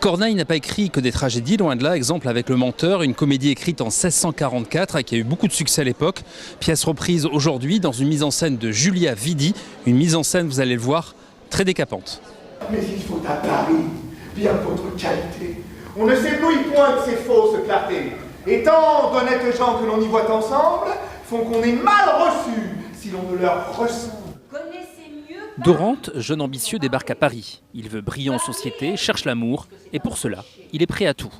Corneille n'a pas écrit que des tragédies, loin de là. Exemple avec Le Menteur, une comédie écrite en 1644 qui a eu beaucoup de succès à l'époque. Pièce reprise aujourd'hui dans une mise en scène de Julia Vidi. Une mise en scène, vous allez le voir, très décapante. Mais il faut à Paris bien votre qualité. On ne s'éblouit point de ces fausses clartés. Et tant d'honnêtes gens que l'on y voit ensemble font qu'on est mal reçu si l'on ne leur ressemble. Dorante, jeune ambitieux, débarque à Paris. Il veut briller en société, cherche l'amour, et pour cela, il est prêt à tout.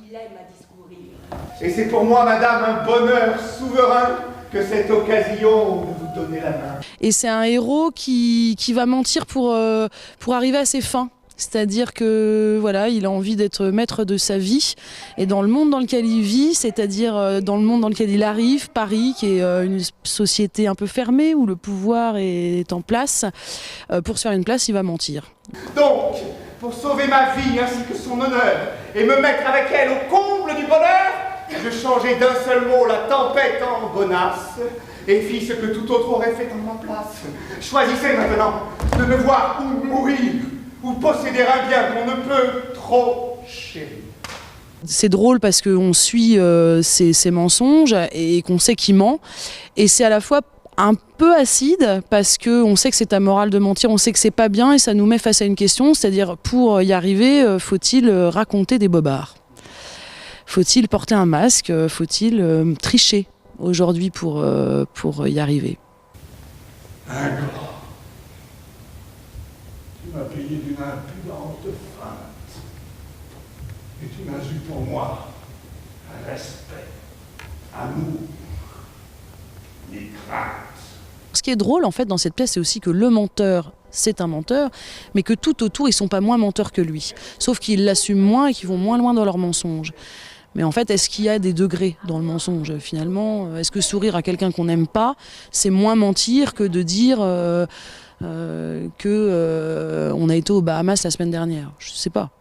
Et c'est pour moi, madame, un bonheur souverain que cette occasion de vous donner la main. Et c'est un héros qui va mentir pour arriver à ses fins. C'est-à-dire que voilà, il a envie d'être maître de sa vie et dans le monde dans lequel il vit, c'est-à-dire dans le monde dans lequel il arrive, Paris, qui est une société un peu fermée où le pouvoir est en place, pour se faire une place, il va mentir. Donc, pour sauver ma vie ainsi que son honneur et me mettre avec elle au comble du bonheur, je changeai d'un seul mot la tempête en bonasse et fis ce que tout autre aurait fait en ma place. Choisissez maintenant de me voir ou mourir ou posséder un bien qu'on ne peut trop chérir. C'est drôle parce qu'on suit ses mensonges et qu'on sait qu'il ment. Et c'est à la fois un peu acide parce qu'on sait que c'est amoral de mentir, on sait que c'est pas bien et ça nous met face à une question, c'est-à-dire pour y arriver, faut-il raconter des bobards? Faut-il porter un masque? Faut-il tricher aujourd'hui pour y arriver? Ingrat, tu m'as payé d'une impudente feinte et tu n'as eu pour moi respect, amour, ni crainte. Ce qui est drôle en fait dans cette pièce, c'est aussi que le menteur, c'est un menteur, mais que tout autour, ils sont pas moins menteurs que lui. Sauf qu'ils l'assument moins et qu'ils vont moins loin dans leurs mensonges. Mais en fait, est-ce qu'il y a des degrés dans le mensonge finalement? Est-ce que sourire à quelqu'un qu'on n'aime pas, c'est moins mentir que de dire on a été aux Bahamas la semaine dernière? Je sais pas.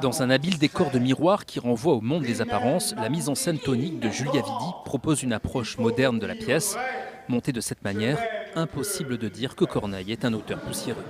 Dans un habile décor de miroir qui renvoie au monde des apparences, la mise en scène tonique de Julia Vidi propose une approche moderne de la pièce. Montée de cette manière, impossible de dire que Corneille est un auteur poussiéreux.